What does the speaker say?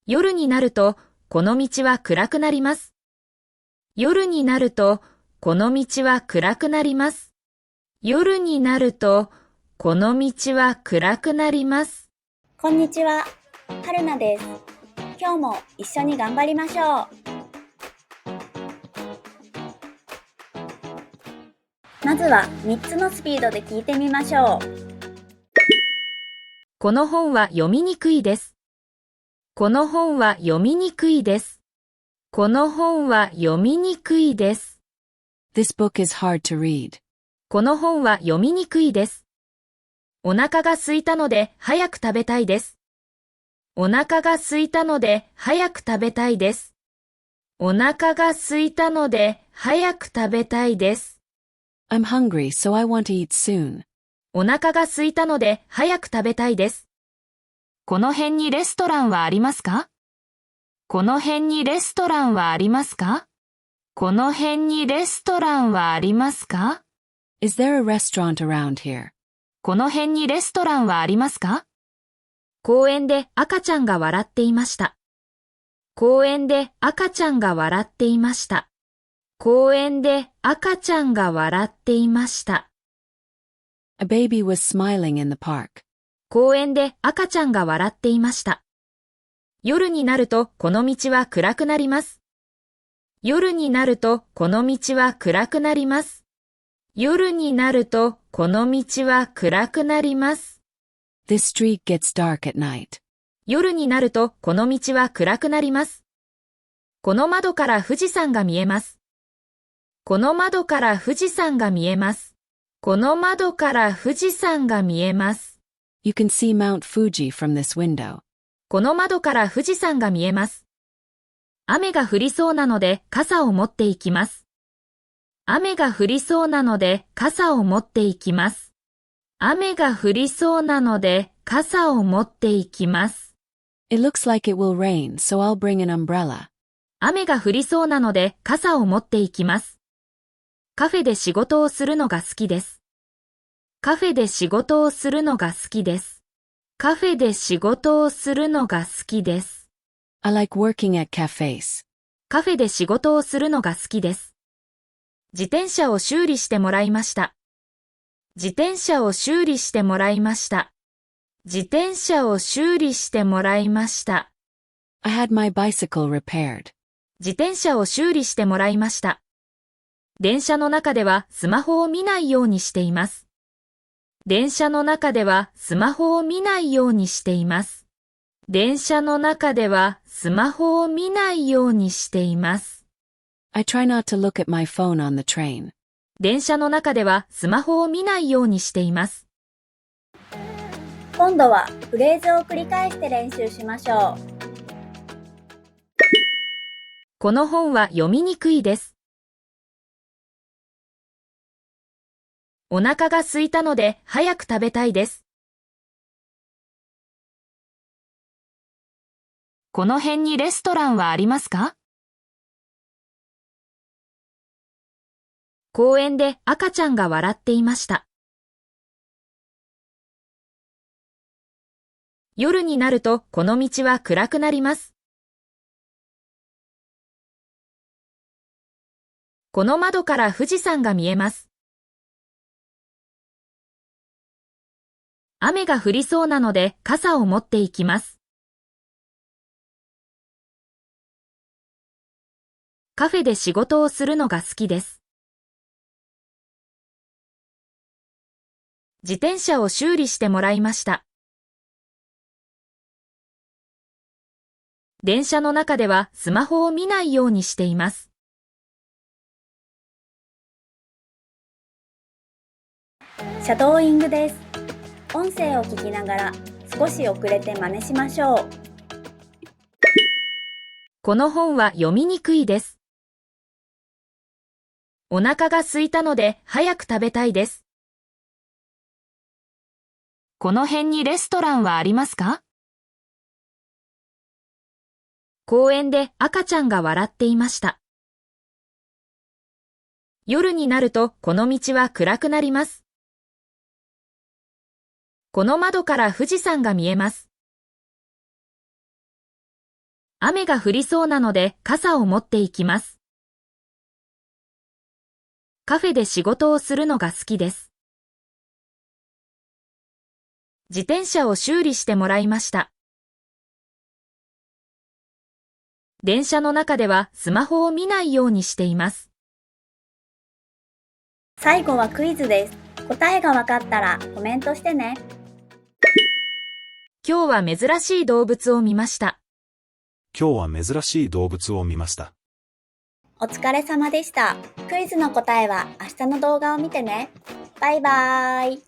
夜になると、この道は暗くなります。夜になると、この道は暗くなります。夜になると、この道は暗くなります。こんにちは、はるなです。今日も一緒に頑張りましょう。まずは3つのスピードで聞いてみましょう。この本は読みにくいです。この本は読みにくいです。この本は読みにくいです。This book is hard to read. この本は読みにくいです。お腹が空いたので早く食べたいです。お腹が空いたので早く食べたいです。お腹が空いたので早く食べたいです。I'm hungry, so I want to eat soon. お腹が空いたので早く食べたいです。この辺にレストランはありますか？この辺にレストランはありますか？この辺にレストランはありますか？ Is there a restaurant around here? この辺にレストランはありますか？公園で赤ちゃんが笑っていました。公園で赤ちゃんが笑っていました。公園で赤ちゃんが笑っていました。A baby was smiling in the park. 公園で赤ちゃんが笑っていました。夜になるとこの道は暗くなります。夜になるとこの道は暗くなります。夜になるとこの道は暗くなります。This street gets dark at night. 夜になるとこの道は暗くなります。この窓から富士山が見えます。この窓から富士山が見えます。この窓から富士山が見えます。You can see Mount Fuji from this window. この窓から富士山が見えます。雨が降りそうなので傘を持っていきます。雨が降りそうなので傘を持っていきます。雨が降りそうなので傘を持っていきます。It looks like it will rain, so I'll bring an umbrella. 雨が降りそうなので傘を持っていきます。カフェで仕事をするのが好きです。カフェで仕事をするのが好きです。カフェで仕事をするのが好きです。I like working at cafes. カフェで仕事をするのが好きです。自転車を修理してもらいました。自転車を修理してもらいました。自転車を修理してもらいました。I had my bicycle repaired. 自転車を修理してもらいました。電車の中ではスマホを見ないようにしています。電車の中ではスマホを見ないようにしています。電車の中ではスマホを見ないようにしています。I try not to look at my phone on the train. 電車の中ではスマホを見ないようにしています。今度はフレーズを繰り返して練習しましょう。この本は読みにくいです。お腹が空いたので早く食べたいです。この辺にレストランはありますか？公園で赤ちゃんが笑っていました。夜になるとこの道は暗くなります。この窓から富士山が見えます。雨が降りそうなので傘を持っていきます。カフェで仕事をするのが好きです。自転車を修理してもらいました。電車の中ではスマホを見ないようにしています。シャドーイングです。音声を聞きながら少し遅れて真似しましょう。この本は読みにくいです。お腹が空いたので早く食べたいです。この辺にレストランはありますか？公園で赤ちゃんが笑っていました。夜になるとこの道は暗くなります。この窓から富士山が見えます。雨が降りそうなので傘を持っていきます。カフェで仕事をするのが好きです。自転車を修理してもらいました。電車の中ではスマホを見ないようにしています。最後はクイズです。答えがわかったらコメントしてね。今日は珍しい動物を見ました。今日は珍しい動物を見ました。お疲れ様でした。クイズの答えは明日の動画を見てね。バイバーイ。